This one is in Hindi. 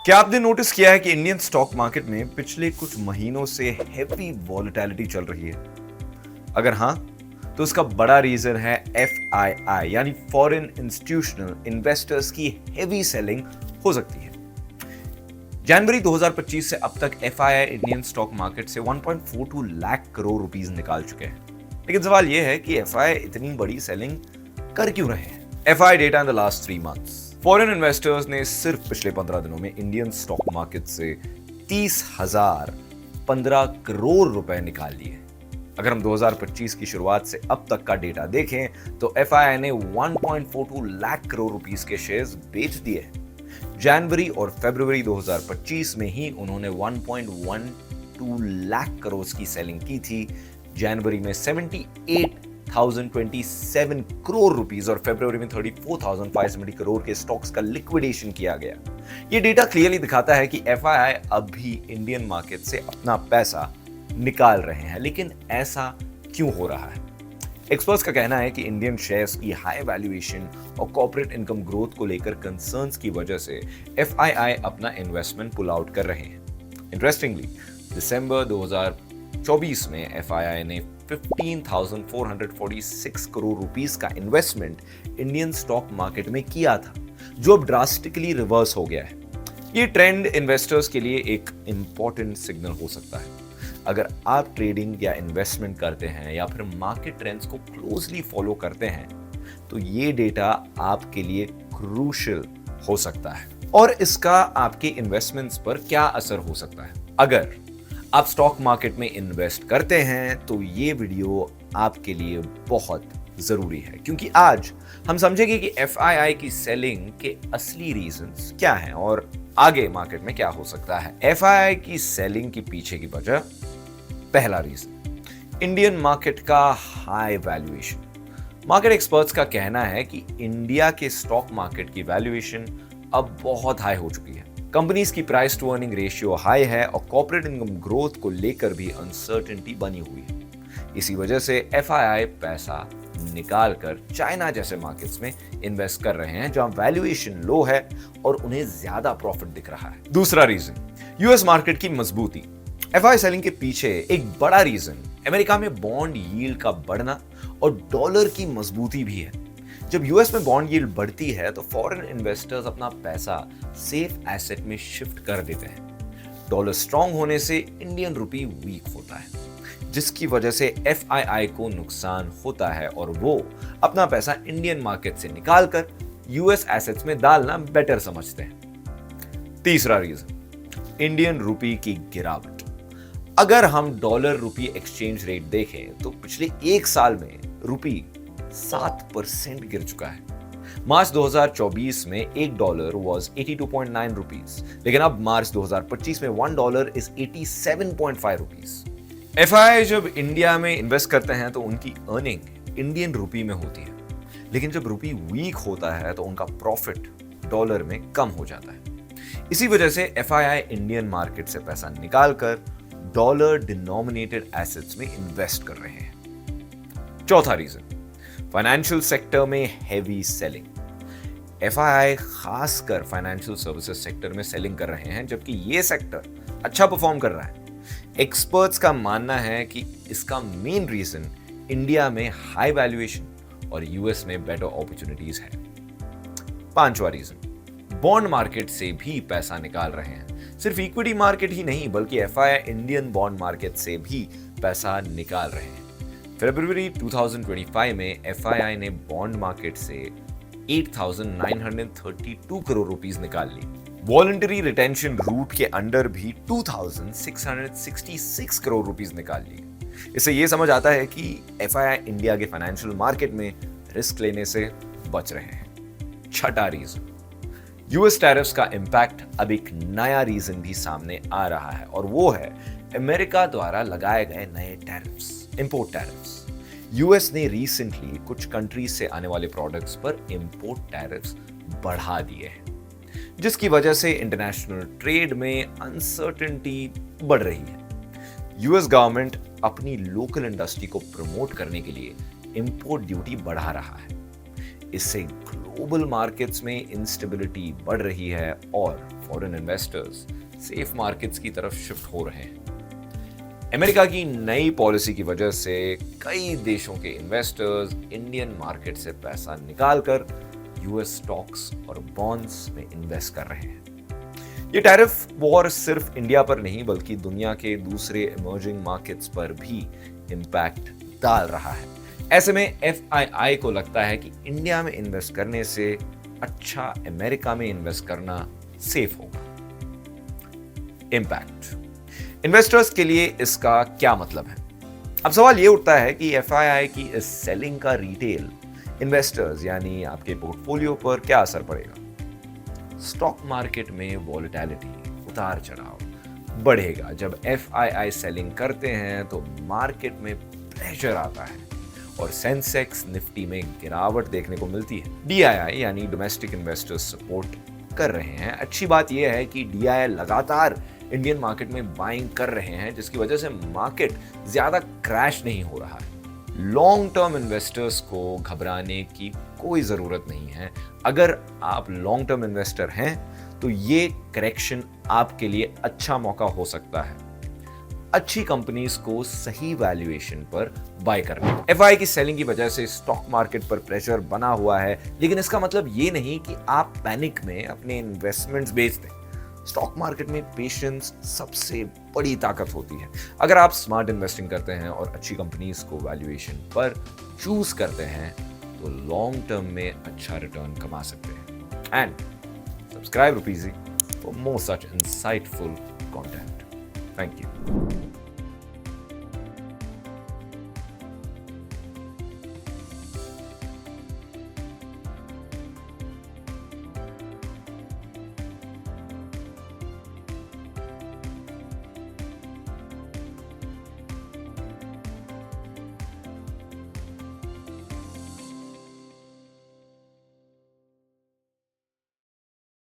क्या आपने नोटिस किया है कि इंडियन स्टॉक मार्केट में पिछले कुछ महीनों से हेवी वॉलेटिलिटी चल रही है? अगर हां, तो उसका बड़ा रीजन है FII यानी फॉरेन इंस्टीट्यूशनल इन्वेस्टर्स की हेवी सेलिंग हो सकती है। जनवरी 2025 से अब तक FII इंडियन स्टॉक मार्केट से 1.42 लाख करोड़ रुपीस निकाल चुके हैं। लेकिन सवाल यह है कि FII इतनी बड़ी सेलिंग कर क्यों रहे हैं? FII data in the last 3 months. Foreign investors ने सिर्फ पिछले 15 दिनों में इंडियन स्टॉक मार्केट से 30,015 करोड़ रुपए निकाल लिए। अगर हम 2025 की शुरुआत से अब तक का डेटा देखें तो FII ने 1.42 लाख करोड़ रुपीस के शेयर्स बेच दिए। जनवरी और फरवरी 2025 में ही उन्होंने 1.12 लाख करोड़ की सेलिंग की थी। जनवरी में 78,027 करोड़ रुपीस और फरवरी में 34,570 करोड़ के स्टॉक्स का लिक्विडेशन किया गया। यह डेटा क्लियरली दिखाता है कि FII अब भी इंडियन मार्केट से अपना पैसा निकाल रहे हैं, लेकिन ऐसा क्यों हो रहा है? एक्सपर्ट्स का कहना है कि इंडियन शेयर्स की हाई वैल्यूएशन और कॉर्पोरेट इनकम ग्रोथ को लेकर कंसर्न्स की वजह से FII अपना इन्वेस्टमेंट पुल आउट कर रहे हैं। इंटरेस्टिंगली, दिसंबर 2024 में FII ने 15,446 करोड़ रुपीस का इन्वेस्टमेंट इंडियन स्टॉक मार्केट में किया था, जो अब ड्रास्टिकली रिवर्स हो गया है। ये ट्रेंड इन्वेस्टर्स के लिए एक इंपॉर्टेंट सिग्नल हो सकता है। अगर आप ट्रेडिंग या इन्वेस्टमेंट करते हैं या फिर मार्केट ट्रेंड्स को क्लोजली फॉलो करते हैं, तो ये डेटा आपके लिए क्रूशियल हो सकता है और इसका आपके इन्वेस्टमेंट्स पर क्या असर हो सकता है। अगर आप स्टॉक मार्केट में इन्वेस्ट करते हैं तो ये वीडियो आपके लिए बहुत जरूरी है, क्योंकि आज हम समझेंगे कि FII की सेलिंग के असली रीजंस क्या हैं और आगे मार्केट में क्या हो सकता है। FII की सेलिंग के पीछे की वजह, पहला रीजन, इंडियन मार्केट का हाई वैल्यूएशन। मार्केट एक्सपर्ट्स का कहना है कि इंडिया के स्टॉक मार्केट की वैल्यूएशन अब बहुत हाई हो चुकी है। कंपनीज की price to earning ratio high है और कॉर्पोरेट इनकम ग्रोथ को लेकर भी अनसर्टेनिटी बनी हुई है। इसी वजह से FII पैसा निकाल कर चाइना जैसे मार्केट्स में इन्वेस्ट कर रहे हैं, जहां वैल्यूएशन लो है और उन्हें ज्यादा प्रॉफिट दिख रहा है। दूसरा रीजन, यूएस मार्केट की मजबूती। FII सेलिंग के पीछे एक बड़ा रीजन अमेरिका में बॉन्ड यील्ड का बढ़ना और डॉलर की मजबूती भी है। जब यूएस में बॉन्ड यील्ड बढ़ती है तो फॉरेन इन्वेस्टर्स अपना पैसा सेफ एसेट में शिफ्ट कर देते हैं। डॉलर स्ट्रांग होने से इंडियन रुपी वीक होता है, जिसकी वजह से FII को नुकसान होता है और वो अपना पैसा इंडियन मार्केट से निकालकर यूएस एसेट्स में डालना बेटर समझते हैं। तीसरा रीजन, इंडियन रुपी की गिरावट। अगर हम डॉलर रुपी एक्सचेंज रेट देखें तो पिछले एक साल में रुपी 7% गिर चुका है। मार्च 2024 में $1 was 82.9 रुपीस, लेकिन अब मार्च 2025 में $1 is 87.5 रुपीस। FII जब इंडिया में इन्वेस्ट करते हैं तो उनकी अर्निंग इंडियन रुपी में होती है, लेकिन जब रुपी वीक होता है तो उनका प्रॉफिट डॉलर में कम हो जाता है। इसी वजह से FII इंडियन मार्केट से पैसा निकालकर डॉलर डिनोमिनेटेड एसेट्स में इन्वेस्ट कर रहे हैं। चौथा रीजन, फाइनेंशियल सेक्टर में हेवी सेलिंग। FII खासकर फाइनेंशियल सर्विसेज सेक्टर में सेलिंग कर रहे हैं, जबकि यह सेक्टर अच्छा परफॉर्म कर रहा है। एक्सपर्ट्स का मानना है कि इसका मेन रीजन इंडिया में हाई वैल्यूएशन और यूएस में बेटर अपॉर्चुनिटीज है। पांचवा रीजन, बॉन्ड मार्केट से भी पैसा निकाल रहे हैं। सिर्फ इक्विटी मार्केट ही नहीं बल्कि FII इंडियन बॉन्ड मार्केट से भी पैसा निकाल रहे हैं। फरवरी 2025 में FII ने बॉन्ड मार्केट से 8,932 करोड़ रुपीस निकाल ली। वॉलंटरी रिटेंशन रूट के अंडर भी 2,666 करोड़ रुपीस निकाल ली। इससे यह समझ आता है कि FII इंडिया के फाइनेंशियल मार्केट में रिस्क लेने से बच रहे हैं। छठा रीजन, यूएस टैरिफ्स का इंपैक्ट। अब एक नया रीजन भी सामने आ रहा है और वो है अमेरिका द्वारा लगाए गए नए टैरिफ्स, इंपोर्ट टैरिफ्स। यूएस ने रिसेंटली कुछ कंट्रीज से आने वाले प्रोडक्ट्स पर इंपोर्ट टैरिफ्स बढ़ा दिए हैं, जिसकी वजह से इंटरनेशनल ट्रेड में अनसर्टेनिटी बढ़ रही है। यूएस गवर्नमेंट अपनी लोकल इंडस्ट्री को प्रमोट करने के लिए इंपोर्ट ड्यूटी बढ़ा रहा है। इससे ग्लोबल मार्केट्स में इंस्टेबिलिटी बढ़ रही है और फॉरेन इन्वेस्टर्स सेफ मार्केट्स की तरफ शिफ्ट हो रहे हैं। अमेरिका की नई पॉलिसी की वजह से कई देशों के इन्वेस्टर्स इंडियन मार्केट से पैसा निकालकर यूएस स्टॉक्स और बॉन्ड्स में इन्वेस्ट कर रहे हैं। ये टैरिफ वॉर सिर्फ इंडिया पर नहीं बल्कि दुनिया के दूसरे इमर्जिंग मार्केट्स पर भी इंपैक्ट डाल रहा है। ऐसे में एफआईआई को लगता है कि इंडिया में इन्वेस्ट करने से अच्छा अमेरिका में इन्वेस्ट करना सेफ होगा। इम्पैक्ट इन्वेस्टर्स के लिए इसका क्या मतलब है? अब सवाल यह उठता है कि एफआईआई की इस सेलिंग का रिटेल इन्वेस्टर्स यानी आपके पोर्टफोलियो पर क्या असर पड़ेगा? स्टॉक मार्केट में वॉलेटिलिटी, उतार चढ़ाव बढ़ेगा। जब एफआईआई सेलिंग करते हैं तो मार्केट में प्रेशर आता है और सेंसेक्स निफ्टी में गिरावट देखने को मिलती है। डीआईआई यानी डोमेस्टिक इन्वेस्टर्स सपोर्ट कर रहे हैं। अच्छी बात यह है कि डीआईआई लगातार इंडियन मार्केट में बाइंग कर रहे हैं, जिसकी वजह से मार्केट ज्यादा क्रैश नहीं हो रहा है। लॉन्ग टर्म इन्वेस्टर्स को घबराने की कोई जरूरत नहीं है। अगर आप लॉन्ग टर्म इन्वेस्टर हैं तो ये करेक्शन आपके लिए अच्छा मौका हो सकता है अच्छी कंपनीज को सही वैल्यूएशन पर बाय करना। एफआई की सेलिंग की वजह से स्टॉक मार्केट पर प्रेशर बना हुआ है, लेकिन इसका मतलब ये नहीं कि आप पैनिक में अपने इन्वेस्टमेंट्स बेच दें। स्टॉक मार्केट में पेशेंस सबसे बड़ी ताकत होती है। अगर आप स्मार्ट इन्वेस्टिंग करते हैं और अच्छी कंपनीज को वैल्यूएशन पर चूज करते हैं तो लॉन्ग टर्म में अच्छा रिटर्न कमा सकते हैं। And subscribe Rupeezy for more such insightful content. Thank you.